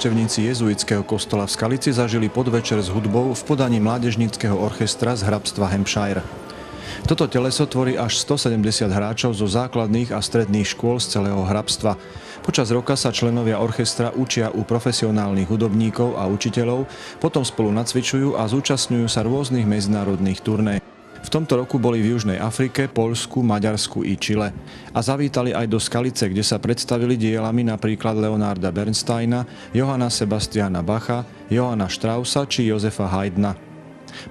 návštevníci jezuitského kostola v Skalici zažili podvečer s hudbou v podaní mládežníckeho orchestra z hrabstva Hampshire. Toto teleso tvorí až 170 hráčov zo základných a stredných škôl z celého hrabstva. Počas roka sa členovia orchestra učia u profesionálnych hudobníkov a učiteľov, potom spolu nacvičujú a zúčastňujú sa rôznych medzinárodných turné. V tomto roku boli v Južnej Afrike, Poľsku, Maďarsku i Čile. A zavítali aj do Skalice, kde sa predstavili dielami napríklad Leonarda Bernsteina, Johanna Sebastiana Bacha, Johanna Straussa či Josefa Haydna.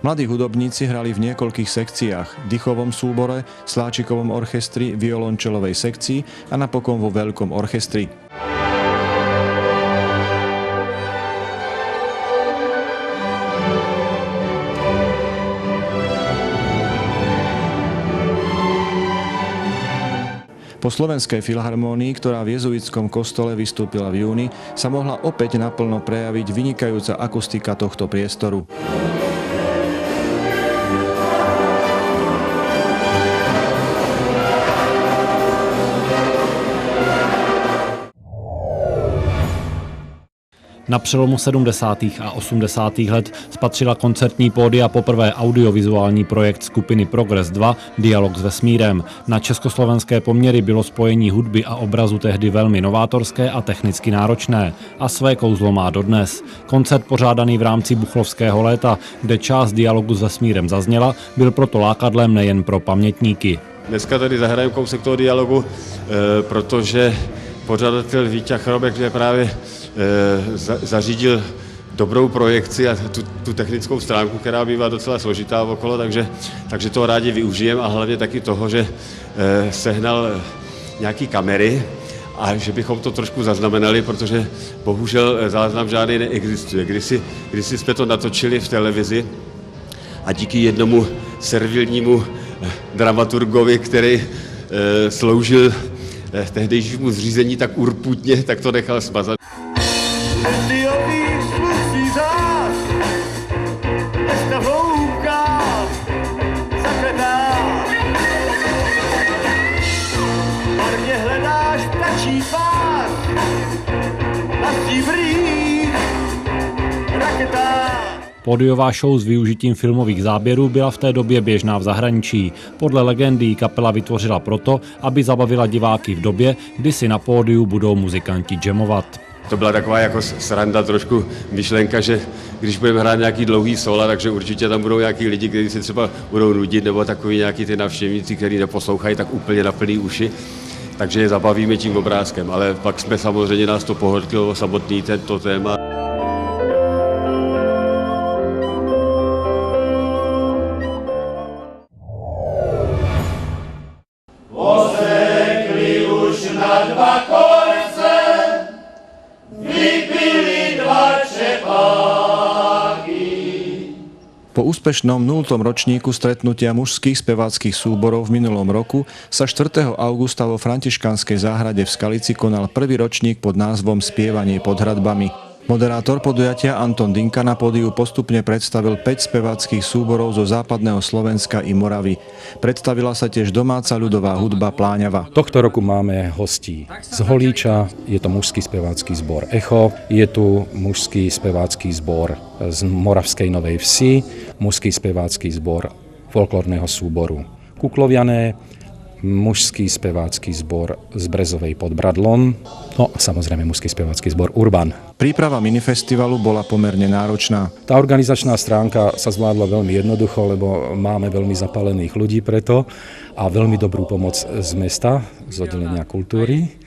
Mladí hudobníci hrali v niekoľkých sekciách, dychovom súbore, sláčikovom orchestri, violončelovej sekcii a napokon vo veľkom orchestri. Po Slovenskej filharmónii, ktorá v jezuitskom kostole vystúpila v júni, sa mohla opäť naplno prejaviť vynikajúca akustika tohto priestoru. Na přelomu 70. a 80. let spatřila koncertní pódia poprvé audiovizuální projekt skupiny Progress 2 Dialog s vesmírem. Na československé poměry bylo spojení hudby a obrazu tehdy velmi novátorské a technicky náročné a své kouzlo má dodnes. Koncert pořádaný v rámci Buchlovského léta, kde část Dialogu s vesmírem zazněla, byl proto lákadlem nejen pro pamětníky. Dneska tady zahrajeme kousek toho dialogu, protože pořadatel Víťa Chrobek právě zařídil dobrou projekci a tu technickou stránku, která bývá docela složitá okolo, takže toho rádi využijeme a hlavně taky toho, že sehnal nějaký kamery a že bychom to trošku zaznamenali, protože bohužel záznam žádný neexistuje. Kdysi jsme to natočili v televizi a díky jednomu servilnímu dramaturgovi, který sloužil tehdejšímu zřízení tak urputně, tak to nechal smazat. Pódiová show s využitím filmových záběrů byla v té době běžná v zahraničí. Podle legendy kapela vytvořila proto, aby zabavila diváky v době, kdy si na pódiu budou muzikanti jamovat. To byla taková jako sranda, trošku myšlenka, že když budeme hrát nějaký dlouhý solo, takže určitě tam budou nějaký lidi, kteří se třeba budou nudit, nebo takový nějaký ty navštěvníci, kteří neposlouchají tak úplně na plný uši. Takže je zabavíme tím obrázkem, ale pak jsme samozřejmě nás to pohltilo samotný tento téma. Po úspešnom 0. ročníku stretnutia mužských speváckych súborov v minulom roku sa 4. augusta vo Františkanskej záhrade v Skalici konal prvý ročník pod názvom Spievanie pod hradbami. Moderátor podujatia Anton Dinka na pódiu postupne predstavil 5 speváckych súborov zo západného Slovenska i Moravy. Predstavila sa tiež domáca ľudová hudba Pláňava. Tohto roku máme hostí z Holíča, je to mužský spevácky zbor Echo, je tu mužský spevácky zbor z Moravskej Novej Vsi, mužský spevácky zbor folklórneho súboru Kukloviané, mužský spevácky zbor z Brezovej pod Bradlom, no a samozrejme mužský spevácky zbor Urban. Príprava minifestivalu bola pomerne náročná. Tá organizačná stránka sa zvládla veľmi jednoducho, lebo máme veľmi zapálených ľudí preto a veľmi dobrú pomoc z mesta, z oddelenia kultúry.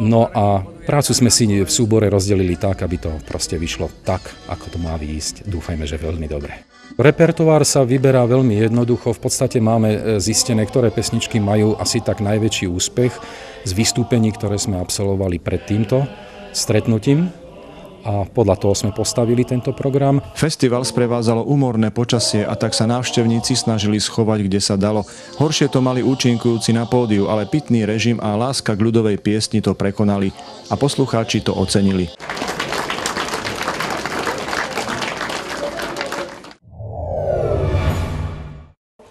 No a prácu sme si v súbore rozdelili tak, aby to proste vyšlo tak, ako to má výjsť. Dúfajme, že veľmi dobre. Repertoár sa vyberá veľmi jednoducho. V podstate máme zistené, ktoré pesničky majú asi tak najväčší úspech z vystúpení, ktoré sme absolvovali pred týmto stretnutím. A podľa toho sme postavili tento program. Festival sprevádzalo úmorné počasie a tak sa návštevníci snažili schovať, kde sa dalo. Horšie to mali účinkujúci na pódiu, ale pitný režim a láska k ľudovej piesni to prekonali a poslucháči to ocenili.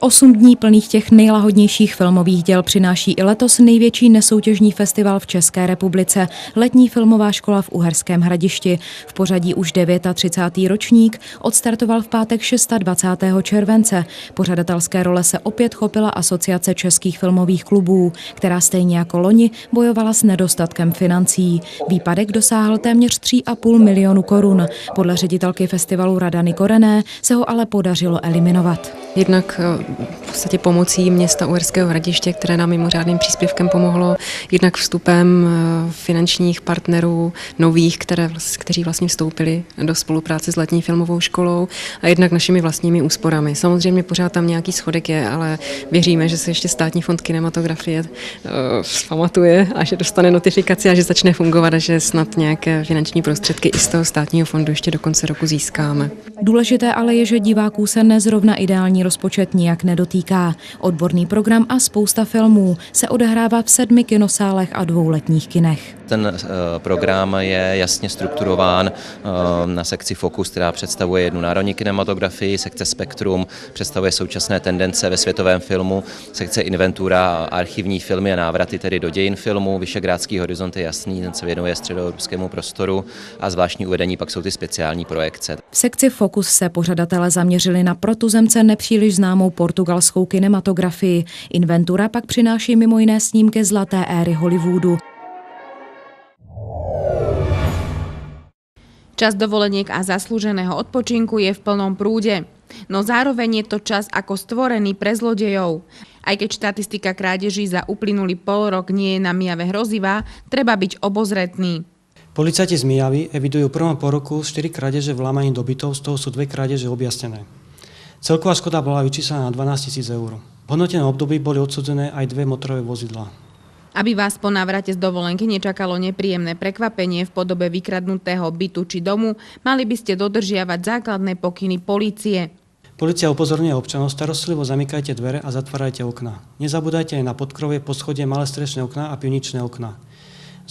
8 dní plných těch nejlahodnějších filmových děl přináší i letos největší nesoutěžní festival v České republice, letní filmová škola v Uherském Hradišti. V pořadí už 39. ročník, odstartoval v pátek 26. července. Pořadatelské role se opět chopila Asociace českých filmových klubů, která stejně jako loni bojovala s nedostatkem financí. Výpadek dosáhl téměř 3,5 milionu korun. Podle ředitelky festivalu Radany Korené se ho ale podařilo eliminovat. Jednak v podstatě pomocí města Uherského Hradiště, které nám mimořádným příspěvkem pomohlo, jednak vstupem finančních partnerů nových, kteří vlastně vstoupili do spolupráce s letní filmovou školou, a jednak našimi vlastními úsporami. Samozřejmě pořád tam nějaký schodek je, ale věříme, že se ještě Státní fond kinematografie vzpamatuje a že dostane notifikaci a že začne fungovat a že snad nějaké finanční prostředky i z toho státního fondu ještě do konce roku získáme. Důležité ale je, že diváků se nezrovna ideální rozpočet nijak nedotýká. Odborný program a spousta filmů se odehrává v 7 kinosálech a 2 letních kinech. Ten program je jasně strukturován na sekci Focus, která představuje jednu národní kinematografii, sekce Spektrum představuje současné tendence ve světovém filmu, sekce Inventura archivní filmy a návraty tedy do dějin filmu, Vyšegrádský horizont je jasný, ten se věnuje středoevropskému prostoru a zvláštní uvedení pak jsou ty speciální projekce. V sekci Focus se pořadatelé zaměřili na pro tuzemce nepříliš známou portugalskou kinematografii. Inventura pak přináší mimo jiné snímky zlaté éry Hollywoodu. Čas dovoleniek a zaslúženého odpočinku je v plnom prúde. No zároveň je to čas ako stvorený pre zlodejov. Aj keď štatistika krádeží za uplynulý polrok nie je na Myjave hrozivá, treba byť obozretný. Policajti z Myjavy evidujú v prvom poroku 4 krádeže vlámaní do bytov, z toho sú 2 krádeže objasnené. Celková škoda bola vyčíslená na 12 000 eur. V hodnotenom období boli odsúdené aj 2 motorové vozidlá. Aby vás po návrate z dovolenky nečakalo nepríjemné prekvapenie v podobe vykradnutého bytu či domu, mali by ste dodržiavať základné pokyny polície. Polícia upozorňuje občanov, starostlivo zamykajte dvere a zatvárajte okná. Nezabúdajte aj na podkrovie, poschodie, malé strešné okná a pivničné okná.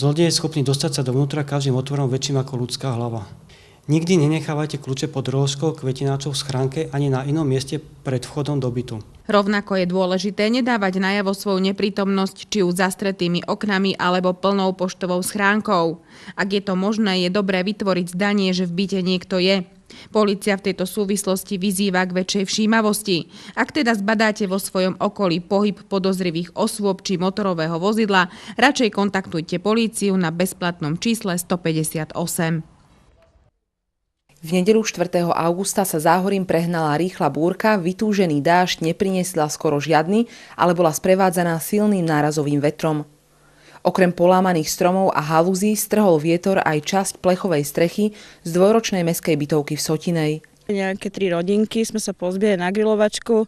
Zlodej je schopný dostať sa dovnútra každým otvorom väčším ako ľudská hlava. Nikdy nenechávajte kľúče pod rožkou kvetináčov v schránke ani na inom mieste pred vchodom do bytu. Rovnako je dôležité nedávať najavo svoju neprítomnosť či už zastretými oknami alebo plnou poštovou schránkou. Ak je to možné, je dobré vytvoriť zdanie, že v byte niekto je. Polícia v tejto súvislosti vyzýva k väčšej všímavosti. Ak teda zbadáte vo svojom okolí pohyb podozrivých osôb či motorového vozidla, radšej kontaktujte políciu na bezplatnom čísle 158. V nedeľu 4. augusta sa záhorím prehnala rýchla búrka, vytúžený dážď nepriniesla skoro žiadny, ale bola sprevádzaná silným nárazovým vetrom. Okrem polámaných stromov a halúzí strhol vietor aj časť plechovej strechy z dvojročnej mestskej bytovky v Sotinej. Nejaké 3 rodinky sme sa pozbierali na grilovačku,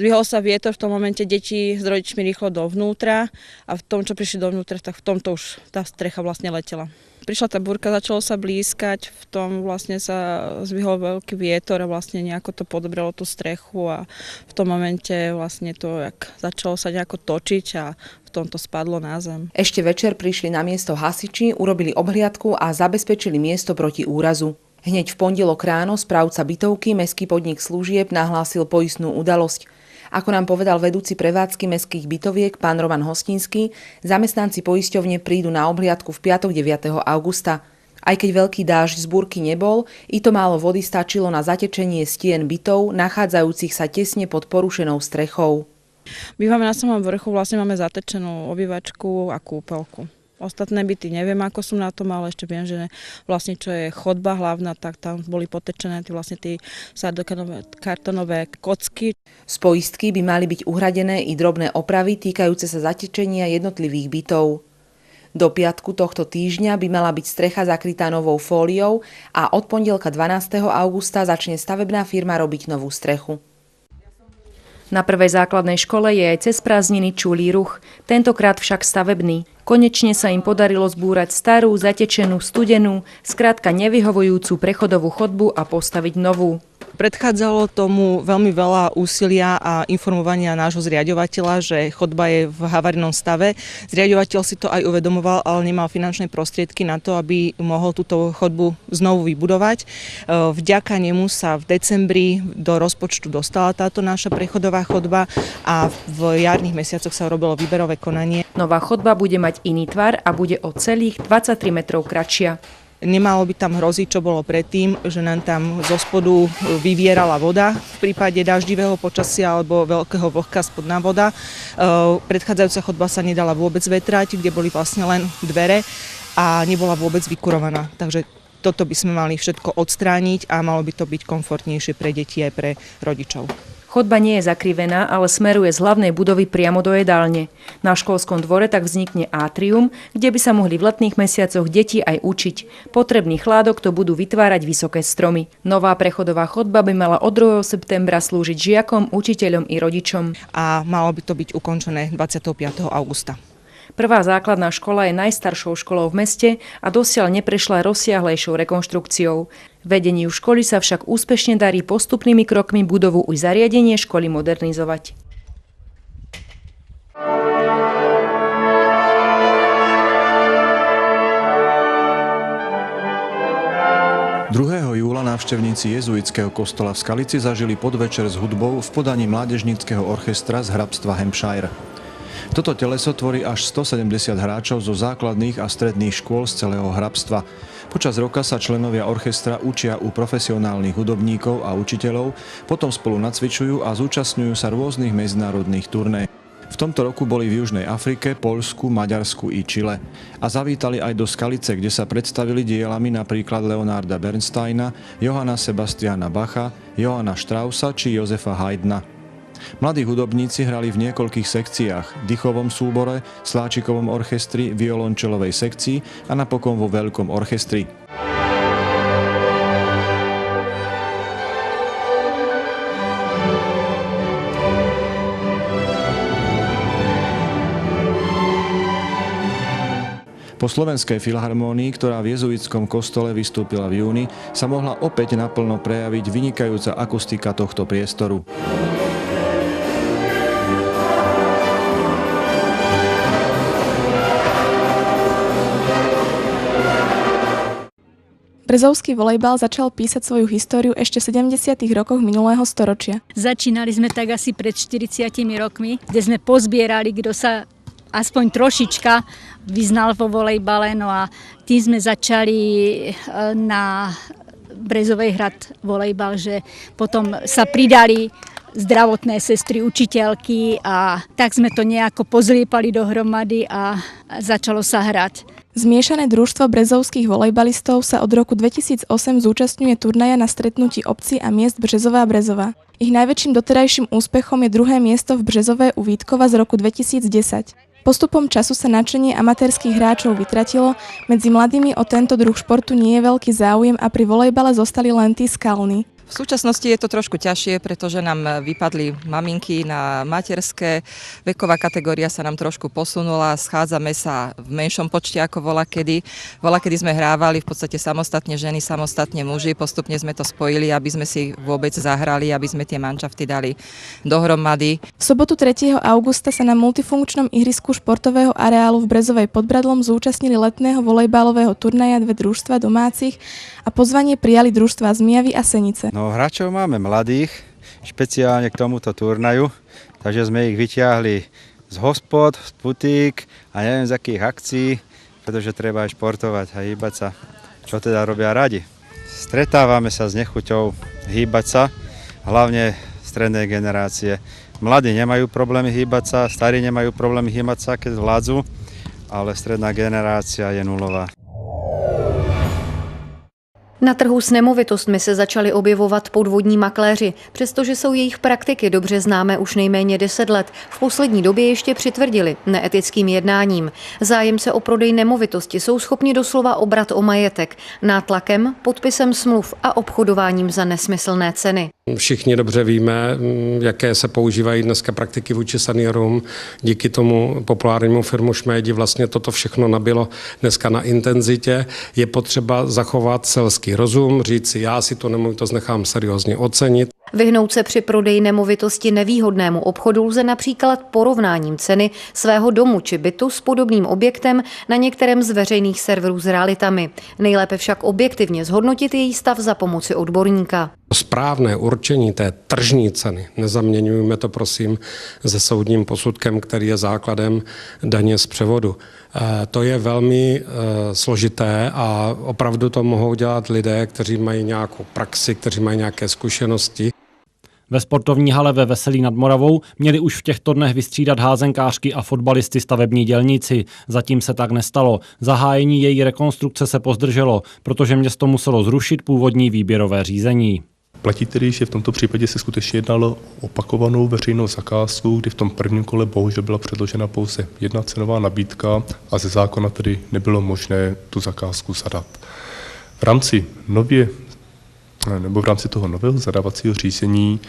zdvihol sa vietor, v tom momente deti s rodičmi rýchlo dovnútra a v tom, čo prišli dovnútra, tak v tomto už tá strecha vlastne letela. Prišla tá búrka, začalo sa blízkať, v tom vlastne sa zdvihol veľký vietor a vlastne nejako to podobrelo tú strechu a v tom momente vlastne to začalo sa nejako točiť a v tom to spadlo na zem. Ešte večer prišli na miesto hasiči, urobili obhliadku a zabezpečili miesto proti úrazu. Hneď v pondelok ráno správca bytovky Mestský podnik služieb nahlásil poistnú udalosť. Ako nám povedal vedúci prevádzky mestských bytoviek pán Roman Hostinský, zamestnanci poisťovne prídu na obhliadku v piatok 9. augusta. Aj keď veľký dážď z búrky nebol, i to málo vody stačilo na zatečenie stien bytov, nachádzajúcich sa tesne pod porušenou strechou. Bývame na samom vrchu, vlastne máme zatečenú obývačku a kúpeľku. Ostatné byty neviem, ako sú na tom, ale ešte viem, že vlastne čo je chodba hlavná, tak tam boli potečené tie kartonové kocky. Z poistky by mali byť uhradené i drobné opravy týkajúce sa zatečenia jednotlivých bytov. Do piatku tohto týždňa by mala byť strecha zakrytá novou fóliou a od pondelka 12. augusta začne stavebná firma robiť novú strechu. Na prvej základnej škole je aj cez prázdniny čulý ruch, tentokrát však stavebný. Konečne sa im podarilo zbúrať starú, zatečenú, studenú, skrátka nevyhovujúcu prechodovú chodbu a postaviť novú. Predchádzalo tomu veľmi veľa úsilia a informovania nášho zriaďovateľa, že chodba je v havarijnom stave. Zriaďovateľ si to aj uvedomoval, ale nemal finančné prostriedky na to, aby mohol túto chodbu znovu vybudovať. Vďaka nemu sa v decembri do rozpočtu dostala táto naša prechodová chodba a v jarných mesiacoch sa robilo výberové konanie. Nová chodba bude mať iný tvar a bude o celých 23 metrov kratšia. Nemalo by tam hroziť, čo bolo predtým, že nám tam zo spodu vyvierala voda v prípade daždivého počasia alebo veľkého vlhka spodná voda. Predchádzajúca chodba sa nedala vôbec vetrať, kde boli vlastne len dvere a nebola vôbec vykurovaná. Takže toto by sme mali všetko odstrániť a malo by to byť komfortnejšie pre deti aj pre rodičov. Chodba nie je zakrivená, ale smeruje z hlavnej budovy priamo do jedálne. Na školskom dvore tak vznikne átrium, kde by sa mohli v letných mesiacoch deti aj učiť. Potrebný chládok to budú vytvárať vysoké stromy. Nová prechodová chodba by mala od 2. septembra slúžiť žiakom, učiteľom i rodičom. A malo by to byť ukončené 25. augusta. Prvá základná škola je najstaršou školou v meste a dosiaľ neprešla rozsiahlejšou rekonštrukciou. Vedeniu školy sa však úspešne darí postupnými krokmi budovu i zariadenie školy modernizovať. Júla návštevníci jezuitského kostola v Skalici zažili podvečer s hudbou v podaní mládežníckeho orchestra z hrabstva Hampshire. Toto teleso tvorí až 170 hráčov zo základných a stredných škôl z celého hrabstva. Počas roka sa členovia orchestra učia u profesionálnych hudobníkov a učiteľov, potom spolu nacvičujú a zúčastňujú sa rôznych medzinárodných turné. V tomto roku boli v Južnej Afrike, Poľsku, Maďarsku i Čile. A zavítali aj do Skalice, kde sa predstavili dielami napríklad Leonarda Bernsteina, Johanna Sebastiana Bacha, Johanna Straussa či Josefa Haydna. Mladí hudobníci hrali v niekoľkých sekciách, dychovom súbore, sláčikovom orchestri, violončelovej sekcii a napokon vo veľkom orchestri. Po Slovenskej filharmónii, ktorá v jezuitskom kostole vystúpila v júni, sa mohla opäť naplno prejaviť vynikajúca akustika tohto priestoru. Brezovský volejbal začal písať svoju históriu ešte v 70. rokoch minulého storočia. Začínali sme tak asi pred 40 rokmi, kde sme pozbierali, kto sa aspoň trošička vyznal vo volejbale, no a tým sme začali na Brezovej hrať volejbal, že potom sa pridali zdravotné sestry, učiteľky a tak sme to nejako pozliepali dohromady a začalo sa hrať. Zmiešané družstvo brezovských volejbalistov sa od roku 2008 zúčastňuje turnaja na stretnutí obcí a miest Březová Brezová. Ich najväčším doterajším úspechom je druhé miesto v Březové u Vítkova z roku 2010. Postupom času sa nadšenie amatérskych hráčov vytratilo, medzi mladými o tento druh športu nie je veľký záujem a pri volejbale zostali len tí skalní. V súčasnosti je to trošku ťažšie, pretože nám vypadli maminky na materské, veková kategória sa nám trošku posunula, schádzame sa v menšom počte ako volakedy. Volakedy sme hrávali v podstate samostatne ženy, samostatne muži, postupne sme to spojili, aby sme si vôbec zahrali, aby sme tie manšafty dali dohromady. V sobotu 3. augusta sa na multifunkčnom ihrisku športového areálu v Brezovej pod Bradlom zúčastnili letného volejbalového turnaja dve družstva domácich a pozvanie prijali družstva Zmijavy a Senice. No, hráčov máme mladých, špeciálne k tomuto turnaju, takže sme ich vyťahli z hospod, z putík a neviem z akých akcií, pretože treba aj športovať a hýbať sa, čo teda robia radi. Stretávame sa s nechuťou hýbať sa, hlavne strednej generácie. Mladí nemajú problémy hýbať sa, starí nemajú problémy hýbať sa, keď vládzu, ale stredná generácia je nulová. Na trhu s nemovitostmi se začali objevovat podvodní makléři, přestože jsou jejich praktiky dobře známé už nejméně 10 let. V poslední době ještě přitvrdili neetickým jednáním. Zájemce o prodej nemovitosti jsou schopni doslova obrat o majetek, nátlakem, podpisem smluv a obchodováním za nesmyslné ceny. Všichni dobře víme, jaké se používají dneska praktiky vůči seniorům. Díky tomu populárnímu filmu Šmédi vlastně toto všechno nabylo dneska na intenzitě. Je potřeba zachovat selský rozum, říct si, já si tu nemovitost nechám seriózně ocenit. Vyhnout se při prodeji nemovitosti nevýhodnému obchodu lze například porovnáním ceny svého domu či bytu s podobným objektem na některém z veřejných serverů s realitami. Nejlépe však objektivně zhodnotit její stav za pomoci odborníka. Správné určení té tržní ceny, nezaměňujme to prosím se soudním posudkem, který je základem daně z převodu. To je velmi složité a opravdu to mohou dělat lidé, kteří mají nějakou praxi, kteří mají nějaké zkušenosti. Ve sportovní hale ve Veselí nad Moravou měli už v těchto dnech vystřídat házenkářky a fotbalisty stavební dělníci. Zatím se tak nestalo. Zahájení její rekonstrukce se pozdrželo, protože město muselo zrušit původní výběrové řízení. Platí tedy, že v tomto případě se skutečně jednalo opakovanou veřejnou zakázku, kdy v tom prvním kole bohužel byla předložena pouze jedna cenová nabídka a ze zákona tedy nebylo možné tu zakázku zadat. V rámci toho nového zadávacího řízení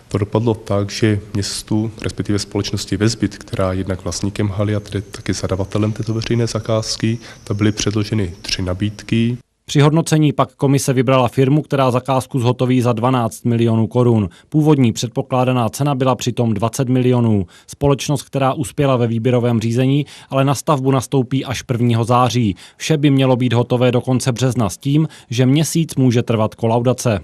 to dopadlo tak, že městu, respektive společnosti Vezbyt, která je jednak vlastníkem haly a tedy taky zadavatelem této veřejné zakázky, tam byly předloženy 3 nabídky. Při hodnocení pak komise vybrala firmu, která zakázku zhotoví za 12 milionů korun. Původní předpokládaná cena byla přitom 20 milionů. Společnost, která uspěla ve výběrovém řízení, ale na stavbu nastoupí až 1. září. Vše by mělo být hotové do konce března s tím, že měsíc může trvat kolaudace.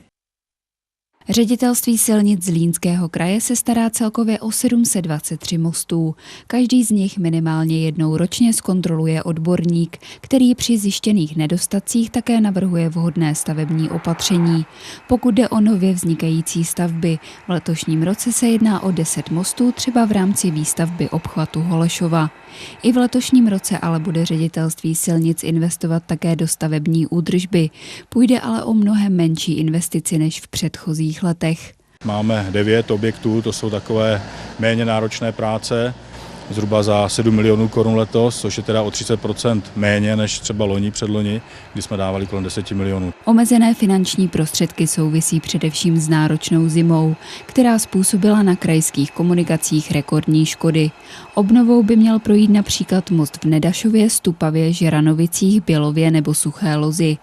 Ředitelství silnic Zlínského kraje se stará celkově o 723 mostů. Každý z nich minimálně jednou ročně zkontroluje odborník, který při zjištěných nedostatcích také navrhuje vhodné stavební opatření. Pokud jde o nově vznikající stavby, v letošním roce se jedná o 10 mostů, třeba v rámci výstavby obchvatu Holešova. I v letošním roce ale bude ředitelství silnic investovat také do stavební údržby. Půjde ale o mnohem menší investici než v předchozích letech. Máme 9 objektů, to jsou takové méně náročné práce, zhruba za 7 milionů korun letos, což je teda o 30% méně než třeba předloni, kdy jsme dávali kolem 10 milionů. Omezené finanční prostředky souvisí především s náročnou zimou, která způsobila na krajských komunikacích rekordní škody. Obnovou by měl projít například most v Nedašově, Stupavě, Žeranovicích, Bělově nebo Suché Lozi.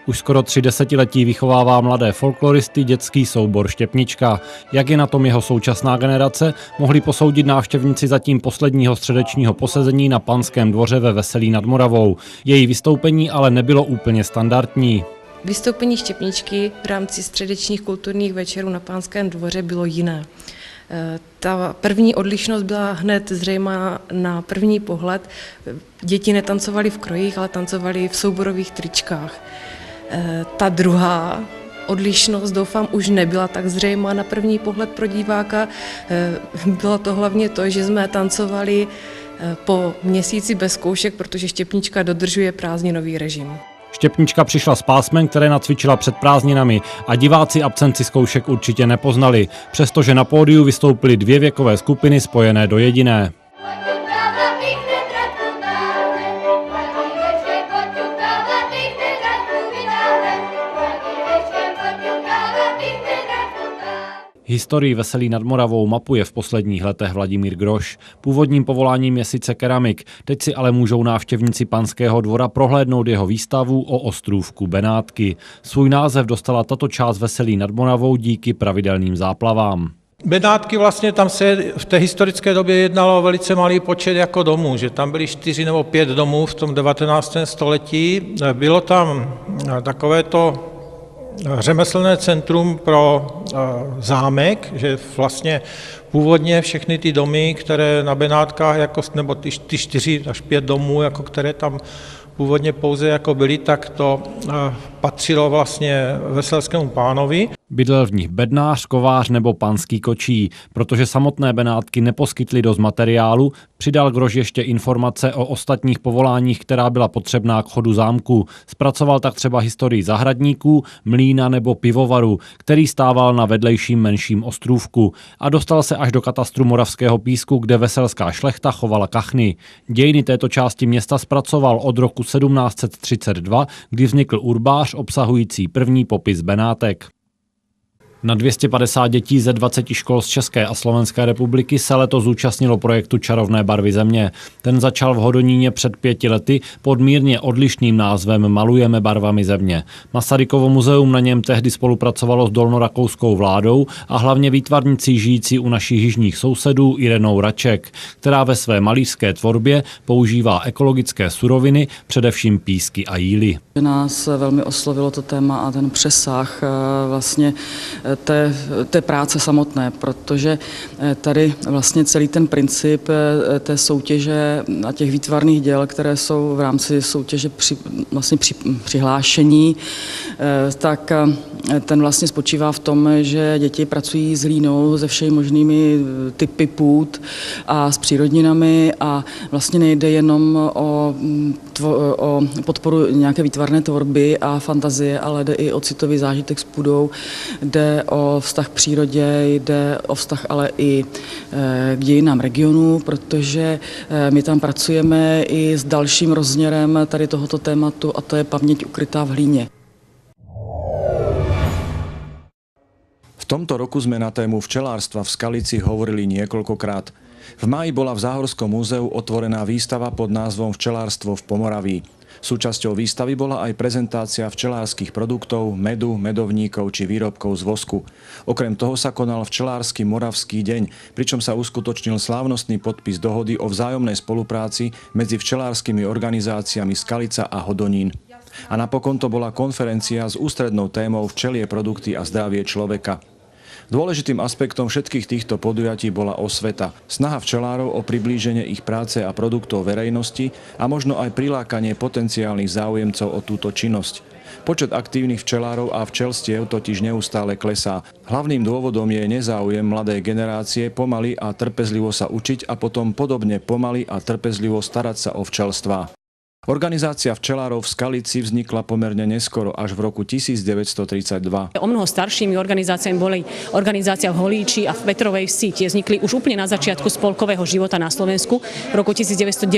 Už skoro 3 desetiletí vychovává mladé folkloristy dětský soubor Štěpnička. Jak je na tom jeho současná generace, mohli posoudit návštěvníci zatím posledního středečního posezení na Panském dvoře ve Veselí nad Moravou. Její vystoupení ale nebylo úplně standardní. Vystoupení Štěpničky v rámci středečních kulturních večerů na Panském dvoře bylo jiné. Ta první odlišnost byla hned zřejmá na první pohled. Děti netancovaly v krojích, ale tancovaly v souborových tričkách. Ta druhá odlišnost, doufám, už nebyla tak zřejmá na první pohled pro diváka. Bylo to hlavně to, že jsme tancovali po měsíci bez zkoušek, protože Štěpnička dodržuje prázdninový režim. Štěpnička přišla s pásmem, které nacvičila před prázdninami a diváci absenci zkoušek určitě nepoznali, přestože na pódiu vystoupily 2 věkové skupiny spojené do jediné. Historii Veselí nad Moravou mapuje v posledních letech Vladimír Groš. Původním povoláním je sice keramik, teď si ale můžou návštěvníci Panského dvora prohlédnout jeho výstavu o ostrůvku Benátky. Svůj název dostala tato část Veselí nad Moravou díky pravidelným záplavám. Benátky vlastně tam se v té historické době jednalo o velice malý počet jako domů, že tam byly 4 nebo 5 domů v tom 19. století. Bylo tam takovéto řemeslné centrum pro zámek, že vlastně původně všechny ty domy, které na Benátkách, nebo ty 4 až 5 domů, které tam původně pouze jako byly, tak to patřilo vlastně veselskému pánovi. Bydlel v nich bednář, kovář nebo panský kočí. Protože samotné Benátky neposkytly dost materiálu, přidal Groš ještě informace o ostatních povoláních, která byla potřebná k chodu zámku. Zpracoval tak třeba historii zahradníků, mlýna nebo pivovaru, který stával na vedlejším menším ostrůvku. A dostal se až do katastru Moravského Písku, kde veselská šlechta chovala kachny. Dějiny této části města zpracoval od roku 1732, kdy vznikl urbář obsahující první popis Benátek. Na 250 dětí ze 20 škol z České a Slovenské republiky se letos zúčastnilo projektu Čarovné barvy země. Ten začal v Hodoníně před 5 lety pod mírně odlišným názvem Malujeme barvami země. Masarykovo muzeum na něm tehdy spolupracovalo s dolnorakouskou vládou a hlavně výtvarnicí žijící u našich jižních sousedů Irenou Raček, která ve své malířské tvorbě používá ekologické suroviny, především písky a jíly. Nás velmi oslovilo to téma a ten přesah vlastně té práce samotné, protože tady vlastně celý ten princip té soutěže a těch výtvarných děl, které jsou v rámci soutěže přihlášení, tak ten vlastně spočívá v tom, že děti pracují s hlínou, se všemi možnými typy půd a s přírodninami a vlastně nejde jenom o podporu nějaké výtvarné tvorby a fantazie, ale jde i o citový zážitek s půdou, jde o vztah k přírodě, jde o vztah ale i k dějinám regionu, protože my tam pracujeme i s dalším rozměrem tady tohoto tématu a to je paměť ukrytá v hlíně. V tomto roku sme na tému včelárstva v Skalici hovorili niekoľkokrát. V máji bola v Záhorskom múzeu otvorená výstava pod názvom Včelárstvo v Pomoraví. Súčasťou výstavy bola aj prezentácia včelárskych produktov, medu, medovníkov či výrobkov z vosku. Okrem toho sa konal včelársky Moravský deň, pričom sa uskutočnil slávnostný podpis dohody o vzájomnej spolupráci medzi včelárskymi organizáciami Skalica a Hodonín. A napokon to bola konferencia s ústrednou témou Včelie produkty a zdravie človeka. Dôležitým aspektom všetkých týchto podujatí bola osveta, snaha včelárov o priblíženie ich práce a produktov verejnosti a možno aj prilákanie potenciálnych záujemcov o túto činnosť. Počet aktívnych včelárov a včelstiev totiž neustále klesá. Hlavným dôvodom je nezáujem mladej generácie pomaly a trpezlivo sa učiť a potom podobne pomaly a trpezlivo starať sa o včelstvá. Organizácia včelárov v Skalici vznikla pomerne neskoro, až v roku 1932. O mnoho staršími organizáciami boli organizácia v Holíči a v Petrovej Vsi. Tie vznikli už úplne na začiatku spolkového života na Slovensku v roku 1919.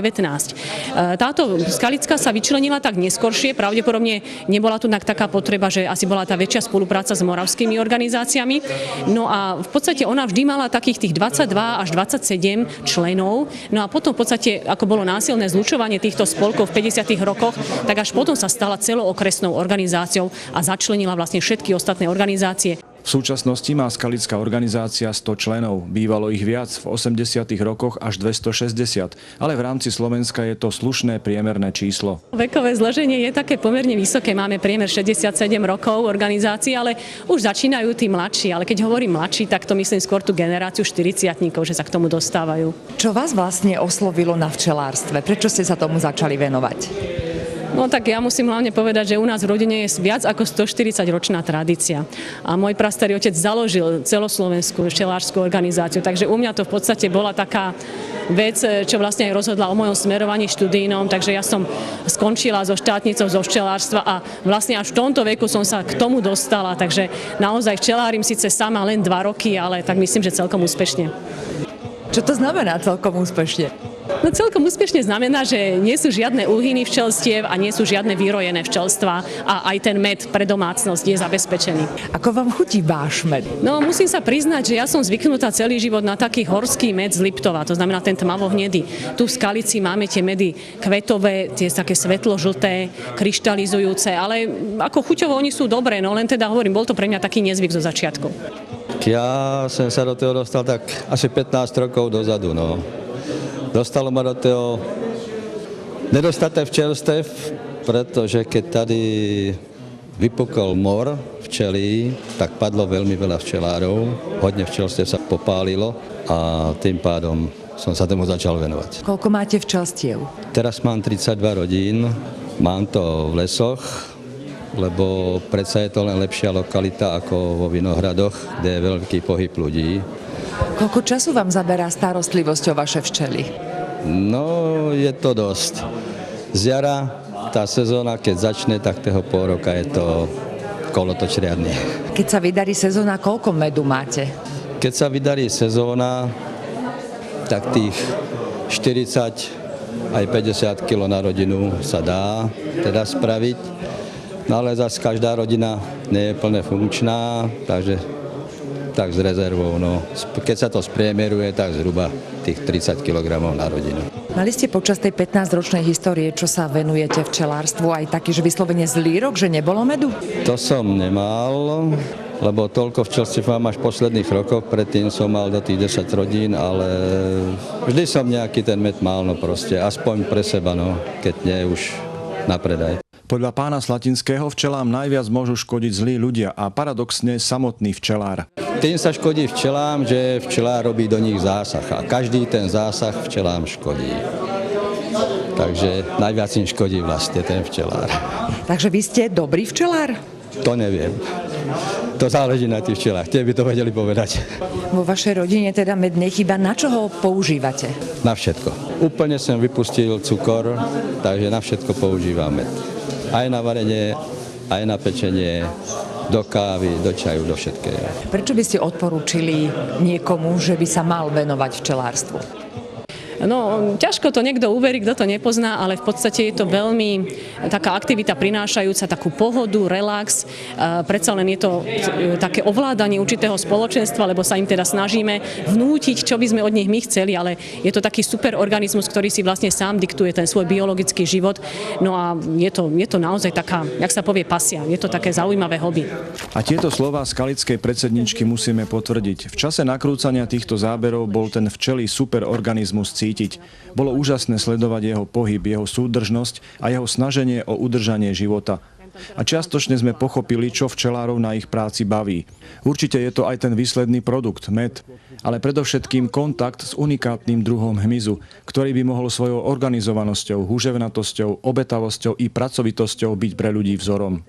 Táto Skalická sa vyčlenila tak neskoršie, pravdepodobne nebola tu taká potreba, že asi bola tá väčšia spolupráca s moravskými organizáciami. No a v podstate ona vždy mala takých tých 22 až 27 členov. No a potom v podstate, ako bolo násilné zlučovanie týchto spolkov v 50. rokoch, tak až potom sa stala celookresnou organizáciou a začlenila vlastne všetky ostatné organizácie. V súčasnosti má skalická organizácia 100 členov. Bývalo ich viac, v 80. rokoch až 260, ale v rámci Slovenska je to slušné priemerné číslo. Vekové zloženie je také pomerne vysoké. Máme priemer 67 rokov organizácií, ale už začínajú tí mladší. Ale keď hovorím mladší, tak to myslím skôr tú generáciu 40-tníkov, že sa k tomu dostávajú. Čo vás vlastne oslovilo na včelárstve? Prečo ste sa tomu začali venovať? No tak ja musím hlavne povedať, že u nás v rodine je viac ako 140-ročná tradícia. A môj prastarý otec založil celoslovenskú včelárskú organizáciu, takže u mňa to v podstate bola taká vec, čo vlastne aj rozhodla o mojom smerovaní študijnom, takže ja som skončila so štátnicou zo včelárstva a vlastne až v tomto veku som sa k tomu dostala, takže naozaj včelárim síce sama len 2 roky, ale tak myslím, že celkom úspešne. Čo to znamená celkom úspešne? No celkom úspešne znamená, že nie sú žiadne úhyny včelstiev a nie sú žiadne vyrojené včelstvá a aj ten med pre domácnosť je zabezpečený. Ako vám chutí váš med? No musím sa priznať, že ja som zvyknutá celý život na taký horský med z Liptova, to znamená ten tmavohnedý. Tu v Skalici máme tie medy kvetové, tie také svetlo-žlté, kryštalizujúce, ale ako chuťovo oni sú dobré, no len teda hovorím, bol to pre mňa taký nezvyk zo začiatku. Ja som sa do toho dostal tak asi 15 rokov dozadu, no. Dostalo ma do toho nedostatek včelstev, pretože keď tady vypukol mor včelí, tak padlo veľmi veľa včelárov, hodne včelstev sa popálilo a tým pádom som sa tomu začal venovať. Koľko máte včelstiev? Teraz mám 32 rodín, mám to v lesoch, lebo predsa je to len lepšia lokalita ako vo Vinohradoch, kde je veľký pohyb ľudí. Koľko času vám zaberá starostlivosť o vaše včely? No, je to dosť. Z jara, tá sezóna, keď začne, tak toho pol roka je to kolotoč riadny. Keď sa vydarí sezóna, koľko medu máte? Keď sa vydarí sezóna, tak tých 40 aj 50 kg na rodinu sa dá teda spraviť. No ale zase každá rodina nie je plne funkčná, takže tak s rezervou. No. Keď sa to spriemeruje, tak zhruba tých 30 kg na rodinu. Mali ste počas tej 15-ročnej histórie, čo sa venujete včelárstvu, aj taký, že vyslovene zlý rok, že nebolo medu? To som nemal, lebo toľko včelstiev mám až v posledných rokoch, predtým som mal do tých 10 rodín, ale vždy som nejaký ten med mal, no proste, aspoň pre seba, no, keď nie už na predaj. Podľa pána Slatinského včelám najviac môžu škodiť zlí ľudia a paradoxne samotný včelár. Tým sa škodí včelám, že včelár robí do nich zásah a každý ten zásah včelám škodí. Takže najviac im škodí vlastne ten včelár. Takže vy ste dobrý včelár? To neviem. To záleží na tých včelách. Tie by to vedeli povedať. Vo vašej rodine teda med nechýba. Na čo ho používate? Na všetko. Úplne som vypustil cukor, takže na všetko používam med. Aj na varenie, aj na pečenie, do kávy, do čaju, do všetkého. Prečo by ste odporúčili niekomu, že by sa mal venovať včelárstvu? No, ťažko to niekto uverí, kto to nepozná, ale v podstate je to veľmi taká aktivita prinášajúca takú pohodu, relax. Predsa len je to také ovládanie určitého spoločenstva, lebo sa im teda snažíme vnútiť, čo by sme od nich my chceli, ale je to taký super organizmus, ktorý si vlastne sám diktuje ten svoj biologický život. No a je to naozaj taká, jak sa povie, pasia. Je to také zaujímavé hobby. A tieto slová skalickej predsedničky musíme potvrdiť. V čase nakrúcania týchto záberov bol ten včelí superorganizmus cítiť. Bolo úžasné sledovať jeho pohyb, jeho súdržnosť a jeho snaženie o udržanie života. A čiastočne sme pochopili, čo včelárov na ich práci baví. Určite je to aj ten výsledný produkt, med, ale predovšetkým kontakt s unikátnym druhom hmyzu, ktorý by mohol svojou organizovanosťou, húževnatosťou, obetavosťou i pracovitosťou byť pre ľudí vzorom.